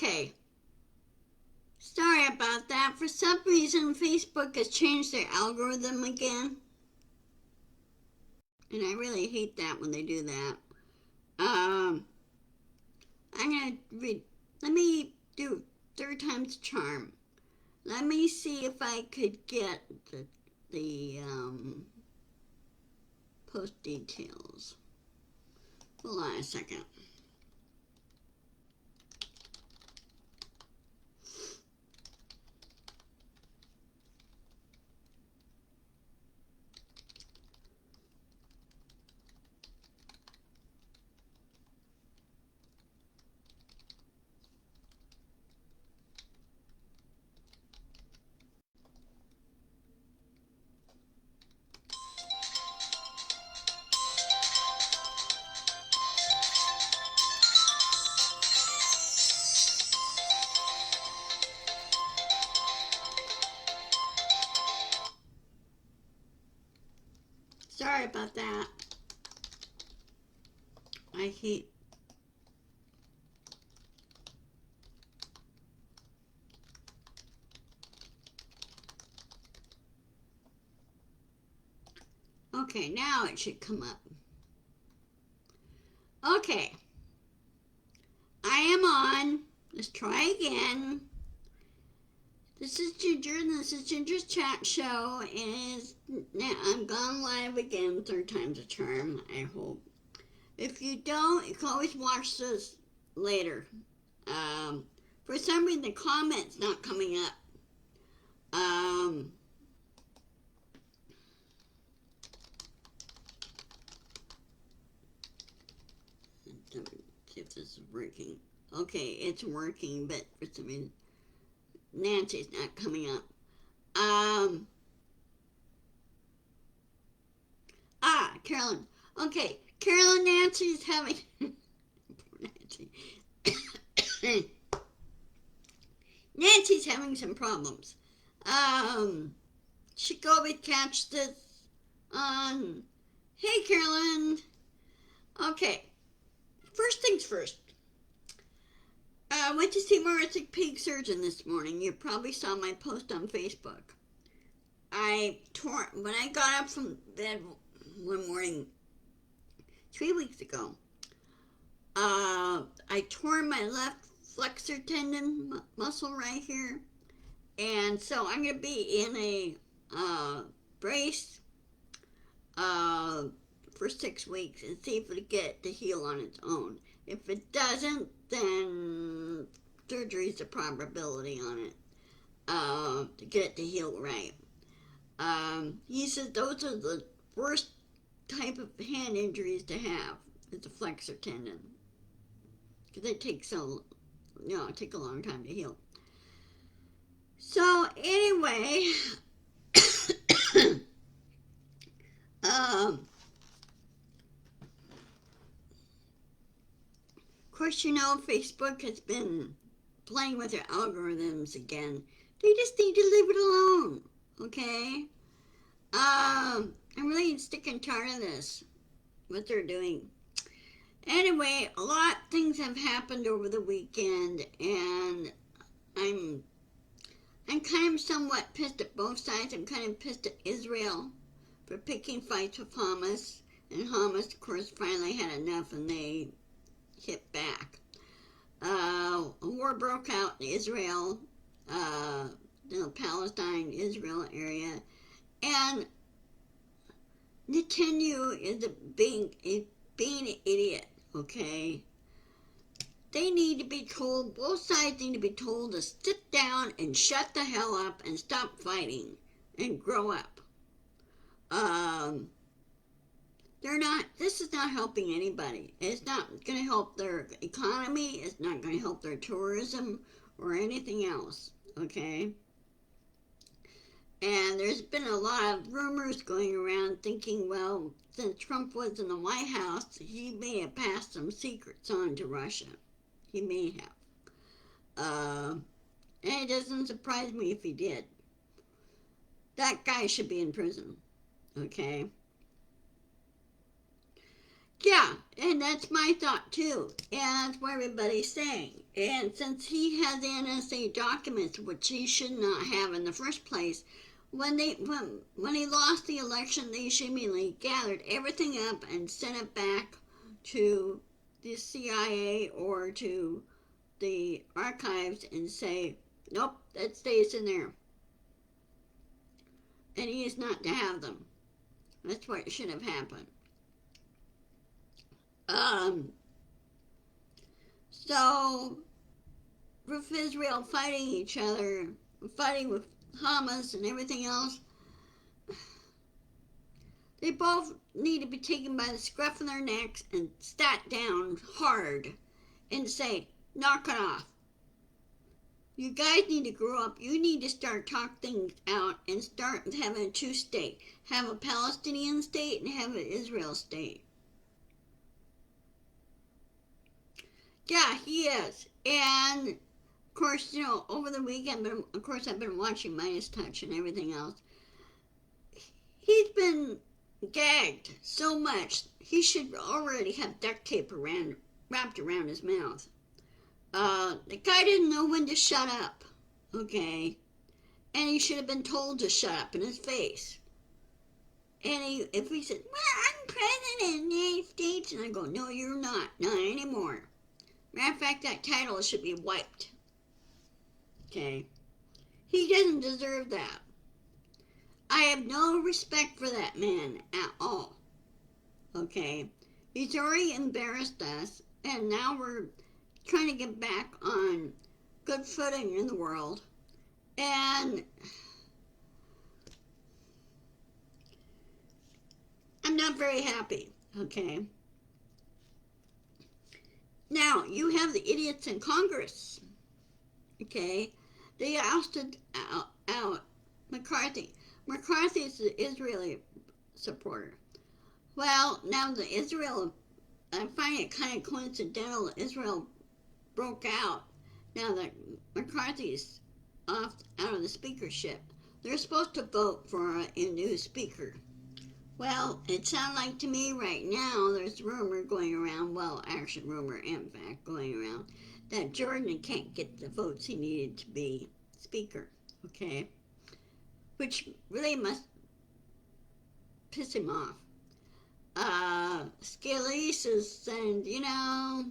Okay. Sorry about that. For some reason, Facebook has changed their algorithm again. And I really hate that when they do that. I'm going to read. Let me do third time's charm. Let me see if I could get the post details. Hold on a second. Sorry about that. I hate. Okay, now it should come up. Okay. I am on. Let's try again. This is Ginger, and this is Ginger's chat show, and I'm gone live again, third time's a charm, I hope. If you don't, you can always watch this later. For some reason, the comment's not coming up. Let me see if this is working. Okay, it's working, but for some reason, Nancy's not coming up. Carolyn. Okay, Carolyn, Nancy's having. Poor Nancy. Nancy's having some problems. She go would catch this on. Hey, Carolyn. Okay, first things first. I went to see my orthopedic surgeon this morning. You probably saw my post on Facebook. When I got up from bed one morning 3 weeks ago, I tore my left flexor tendon muscle right here, and so I'm going to be in a brace for 6 weeks and see if it'll get to heal on its own. If it doesn't, then surgery's a probability on it to get it to heal right. He said those are the worst type of hand injuries to have. It's a flexor tendon because it takes take a long time to heal. So anyway, of course, Facebook has been playing with their algorithms again. They just need to leave it alone, okay? I'm really sick and tired of this, what they're doing. Anyway, a lot of things have happened over the weekend, and I'm kind of somewhat pissed at both sides. I'm kind of pissed at Israel for picking fights with Hamas, and Hamas, of course, finally had enough, and they hit back. A war broke out in Israel, Palestine, Israel area, and Netanyahu is being an idiot, okay? They need to be told, both sides need to be told to sit down and shut the hell up and stop fighting and grow up. This is not helping anybody. It's not going to help their economy. It's not going to help their tourism or anything else, okay? And there's been a lot of rumors going around thinking, well, since Trump was in the White House, he may have passed some secrets on to Russia. He may have. And it doesn't surprise me if he did. That guy should be in prison, okay? Yeah, and that's my thought too. And that's what everybody's saying. And since he has the NSA documents, which he should not have in the first place, when he lost the election, they immediately gathered everything up and sent it back to the CIA or to the archives and say, nope, that stays in there. And he is not to have them. That's what should have happened. Um, so, with Israel fighting each other, fighting with Hamas and everything else, they both need to be taken by the scruff of their necks and sat down hard and say, knock it off. You guys need to grow up. You need to start talking things out and start having a two-state. Have a Palestinian state and have an Israel state. Yeah, he is. And, of course, over the weekend, of course, I've been watching Midas Touch and everything else. He's been gagged so much, he should already have duct tape wrapped around his mouth. The guy didn't know when to shut up, okay? And he should have been told to shut up in his face. And if he said, well, I'm president of the United States, and I go, no, you're not anymore. Matter of fact, that title should be wiped. Okay? He doesn't deserve that. I have no respect for that man at all. Okay? He's already embarrassed us, and now we're trying to get back on good footing in the world. And I'm not very happy. Okay? Now, you have the idiots in Congress. Okay? They ousted out McCarthy. McCarthy is the Israeli supporter. Well, now I find it kind of coincidental Israel broke out now that McCarthy's out of the speakership. They're supposed to vote for a new speaker. Well, it sounds like to me right now there's rumor going around, well, actually rumor in fact going around, that Jordan can't get the votes he needed to be speaker, okay? Which really must piss him off. Scalise is saying, yeah.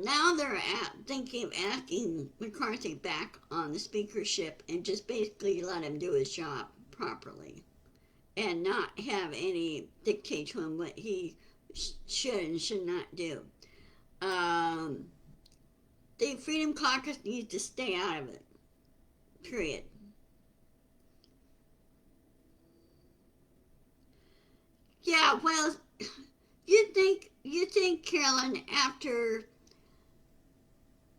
Now they're thinking of asking McCarthy back on the speakership and just basically let him do his job properly. And not have any dictate to him what he should and should not do. The Freedom Caucus needs to stay out of it. Period. Yeah, well, you think, Carolyn, after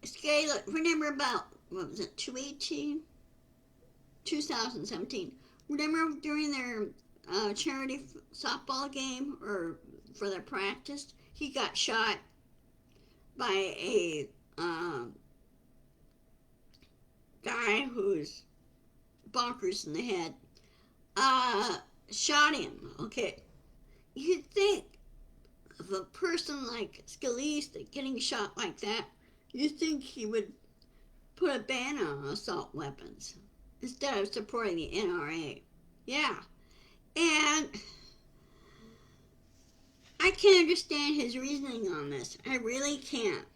Scala, remember about, what was it, 2017? Remember during their charity softball game or for their practice, he got shot by a guy who's bonkers in the head. Shot him. Okay, you'd think of a person like Scalise getting shot like that, you'd think he would put a ban on assault weapons instead of supporting the NRA. Yeah. And I can't understand his reasoning on this. I really can't.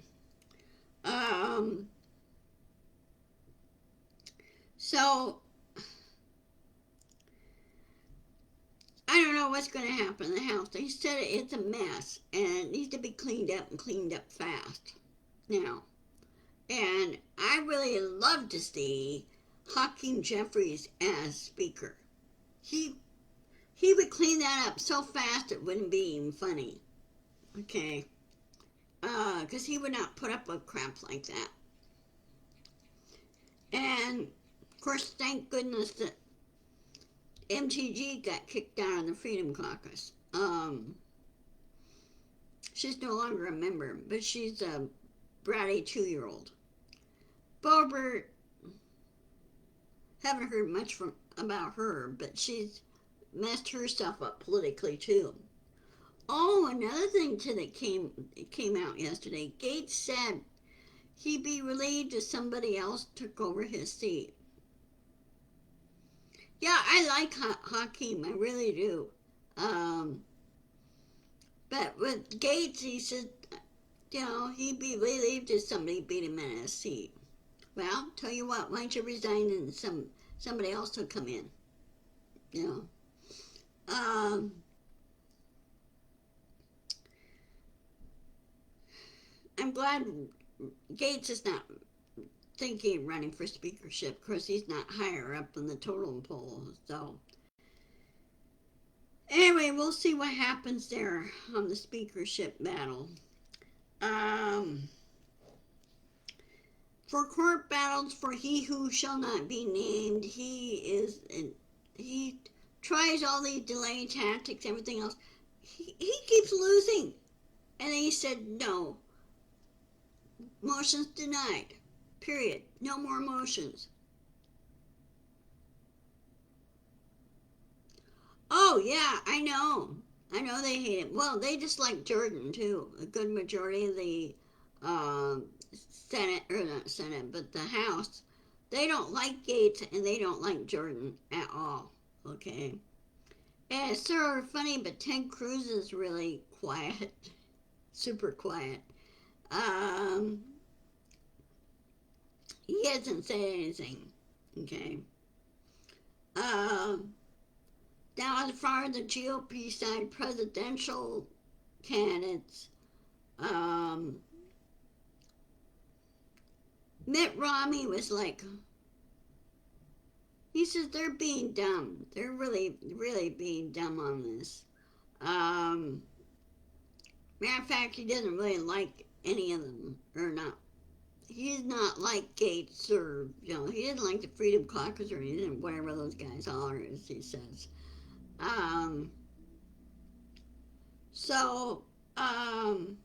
So, I don't know what's going to happen in the house. They said it's a mess and it needs to be cleaned up and cleaned up fast now. And I really love to see Hakeem Jeffries as speaker. He would clean that up so fast it wouldn't be even funny. Okay. Because he would not put up with crap like that. And, of course, thank goodness that MTG got kicked out of the Freedom Caucus. She's no longer a member, but she's a bratty 2-year-old. Boebert, haven't heard much about her, but she's messed herself up politically too. Oh, another thing too that came out yesterday. Gates said he'd be relieved if somebody else took over his seat. Yeah, I like Hakeem, I really do. Um, but with Gates, he said, he'd be relieved if somebody beat him in his seat. Well, tell you what, why don't you resign and somebody else will come in? You know. I'm glad Gates is not thinking of running for speakership. Of course, he's not higher up in the totem pole. So, anyway, we'll see what happens there on the speakership battle. Um, for court battles, for he who shall not be named, he tries all these delay tactics, everything else. He keeps losing. And then he said, no, motions denied. Period. No more motions. Oh, yeah, I know. I know they hate him. Well, they dislike Jordan, too. A good majority of the uh, Senate, or not Senate, but the House, they don't like Gates and they don't like Jordan at all. Okay? And it's sort of funny, but Ted Cruz is really quiet. Super quiet. Um, he hasn't said anything. Okay? Um, Now, as far as the GOP side presidential candidates, um, Mitt Romney was like, he says they're being dumb. They're really, really being dumb on this. Um, Matter of fact, he doesn't really like any of them, or not. He's not like Gates or, he doesn't like the Freedom Caucus or anything, whatever those guys are, as he says. Um, so, um,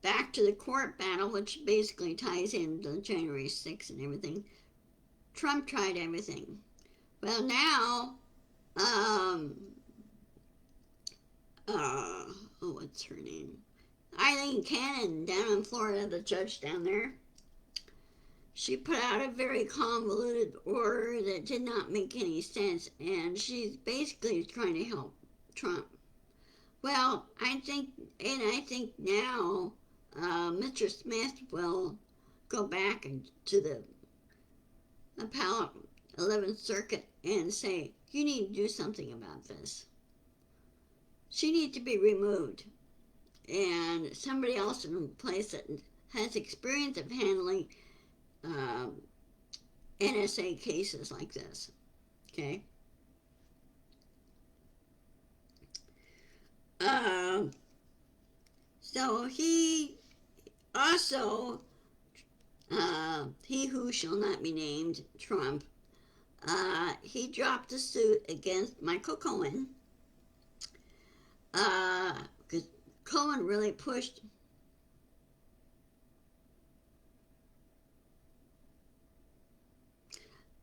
back to the court battle, which basically ties into January 6th and everything. Trump tried everything. Well, now, um, what's her name? Eileen Cannon down in Florida, the judge down there. She put out a very convoluted order that did not make any sense, and she's basically trying to help Trump. Well, I think now Mr. Smith will go back to the appellate 11th Circuit and say, you need to do something about this. She needs to be removed. And somebody else in place that has experience of handling NSA cases like this. Okay? So he also, he who shall not be named, Trump, he dropped a suit against Michael Cohen. Because Cohen really pushed.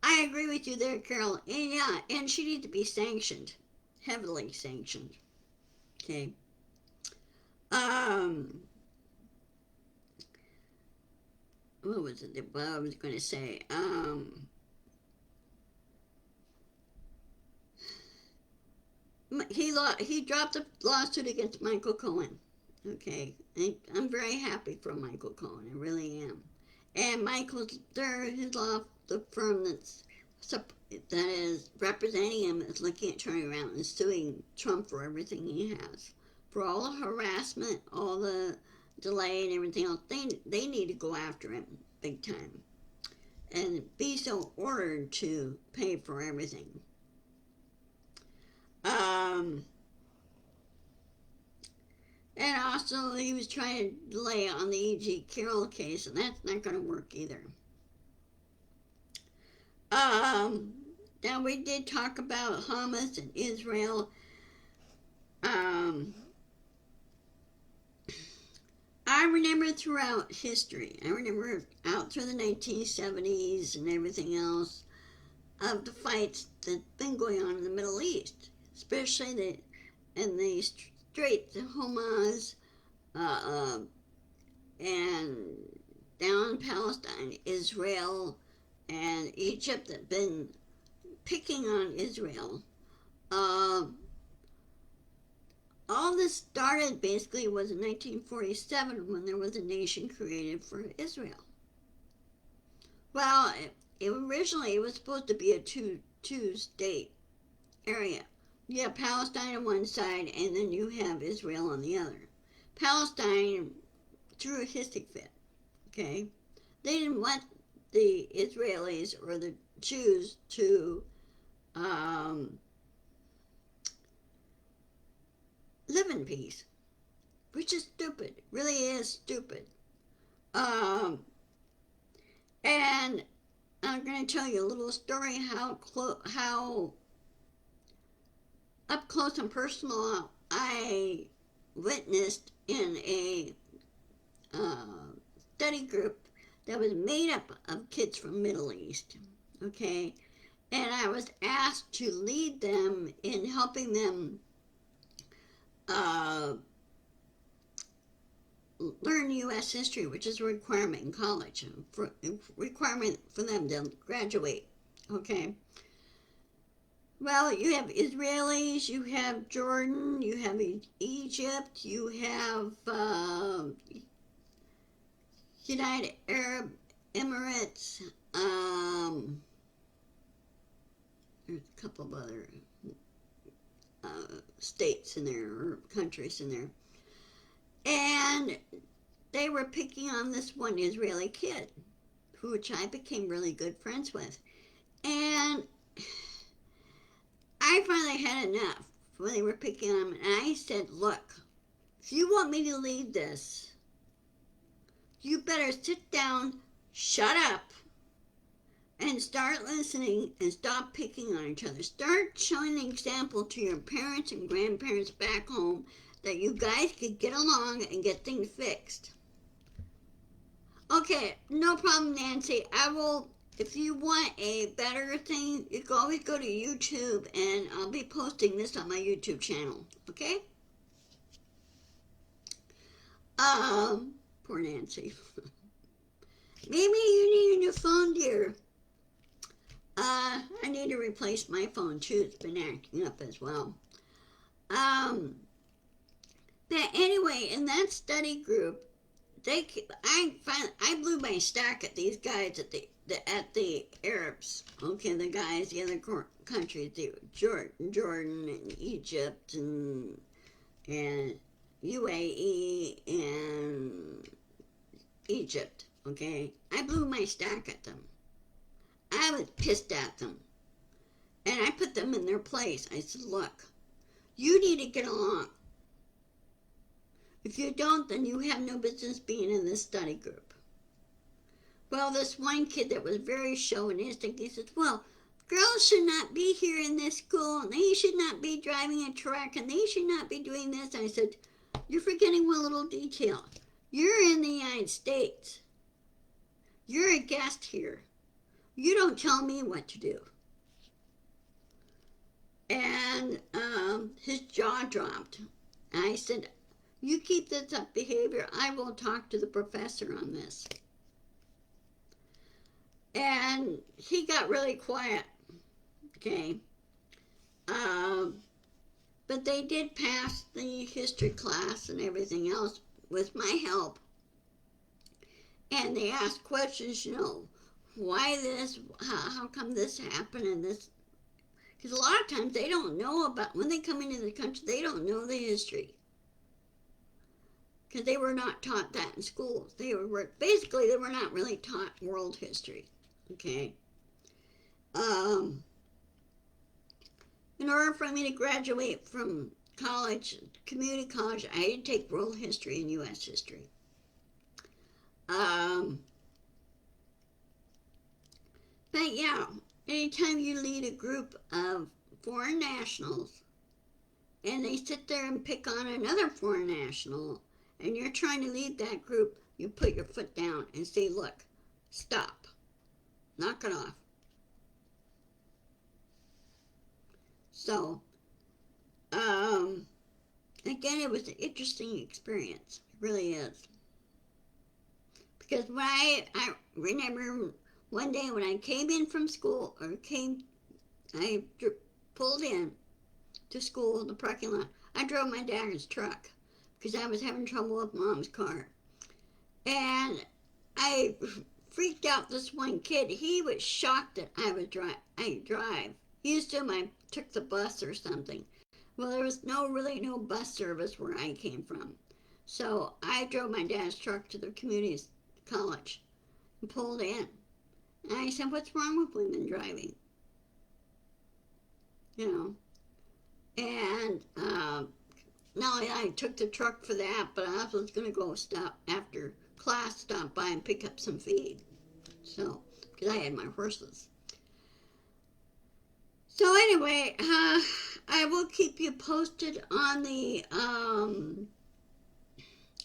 I agree with you there, Carol. And yeah, and she needs to be sanctioned, heavily sanctioned. Okay. Um, what was it? What I was going to say? He dropped a lawsuit against Michael Cohen. Okay, I'm very happy for Michael Cohen. I really am. And Michael's there. The firm that is representing him is looking at turning around and suing Trump for everything he has, for all the harassment, all the delay, and everything else. They need to go after him big time, and be so ordered to pay for everything. Um, and also, he was trying to delay on the E.G. Carroll case, and that's not going to work either. Now, we did talk about Hamas and Israel. I remember throughout history, I remember out through the 1970s and everything else, of the fights that's been going on in the Middle East. especially in the Straits of Hamas, uh, and down in Palestine, Israel, and Egypt have been picking on Israel. Uh, all this started basically was in 1947 when there was a nation created for Israel. Well, originally it was supposed to be a two state area. You have Palestine on one side, and then you have Israel on the other. Palestine threw a hissy fit. Okay, they didn't want the Israelis or the Jews to live in peace, which is stupid. Really is stupid. Um, and I'm going to tell you a little story how up close and personal I witnessed in a study group that was made up of kids from Middle East. Okay, and I was asked to lead them in helping them learn U.S. history, which is a requirement in college, requirement for them to graduate. Okay. Well, you have Israelis, you have Jordan, you have Egypt, you have United Arab Emirates. There's a couple of other states in there, or countries in there. And they were picking on this one Israeli kid, which I became really good friends with. And I finally had enough when they were picking on him. And I said, look, if you want me to lead this, you better sit down, shut up, and start listening and stop picking on each other. Start showing an example to your parents and grandparents back home that you guys could get along and get things fixed. Okay, no problem, Nancy. I will, if you want a better thing, you can always go to YouTube, and I'll be posting this on my YouTube channel. Okay? Poor Nancy. Maybe you need a new phone, dear. I need to replace my phone too. It's been acting up as well. But anyway, in that study group, I blew my stack at these guys at the Arabs. Okay, the guys, the other countries, Jordan and Egypt and UAE and Egypt. Okay, I blew my stack at them. I was pissed at them, and I put them in their place. I said, look, you need to get along. If you don't, then you have no business being in this study group. Well, this one kid that was very chauvinistic, he said, well, girls should not be here in this school, and they should not be driving a truck, and they should not be doing this. I said, you're forgetting one little detail. You're in the United States. You're a guest here. You don't tell me what to do. And his jaw dropped. I said, you keep this up behavior, I will talk to the professor on this. And he got really quiet. Okay. But they did pass the history class and everything else with my help. And they asked questions, why this, how come this happened, and this. Because a lot of times they don't know about, when they come into the country, they don't know the history. Because they were not taught that in schools. They were not really taught world history. Okay. In order for me to graduate from college, community college, I had to take world history and U.S. history. But yeah, anytime you lead a group of foreign nationals and they sit there and pick on another foreign national, and you're trying to lead that group, you put your foot down and say, look, stop. Knock it off. So, Again, it was an interesting experience. It really is. Because when I remember one day when I came in from school, I pulled in to school in the parking lot. I drove my dad's truck because I was having trouble with mom's car. And I freaked out this one kid. He was shocked that I drive. He assumed I took the bus or something. Well, there was really no bus service where I came from. So I drove my dad's truck to the community college and pulled in. And I said, "What's wrong with women driving?" You know. And not only I took the truck for that, but I was going to go stop after class, stop by and pick up some feed. So, because I had my horses. So anyway, I will keep you posted on the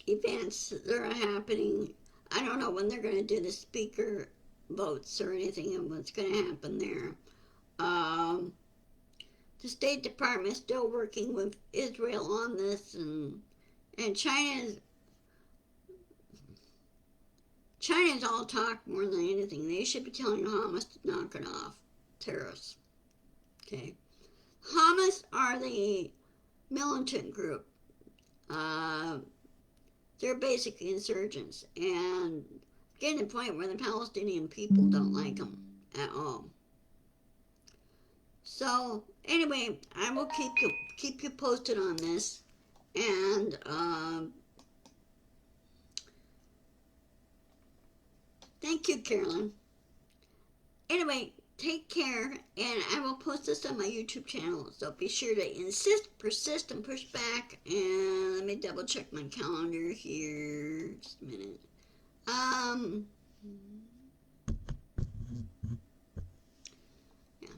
events that are happening. I don't know when they're going to do the speaker votes or anything and what's going to happen there. The State Department is still working with Israel on this, and China's all talk more than anything. They should be telling Hamas to knock it off. Terrorists. Okay. Hamas are the militant group. They're basically insurgents, and getting to the point where the Palestinian people don't like them at all. So anyway, I will keep you posted on this, and thank you, Carolyn. Anyway, take care, and I will post this on my YouTube channel. So be sure to insist, persist, and push back. And let me double check my calendar here. Just a minute. Yeah.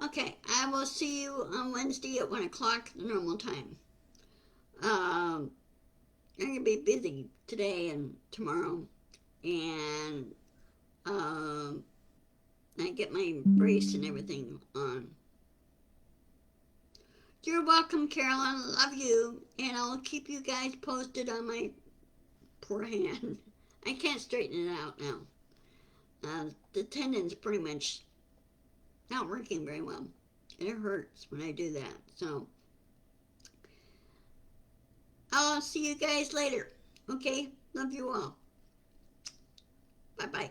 Okay, I will see you on Wednesday at 1 o'clock, the normal time. I'm gonna be busy today and tomorrow, and I get my brace and everything on. You're welcome, Carolyn. Love you, and I'll keep you guys posted on my poor hand. I can't straighten it out now. The tendon's pretty much not working very well. It hurts when I do that. So I'll see you guys later. Okay? Love you all. Bye-bye.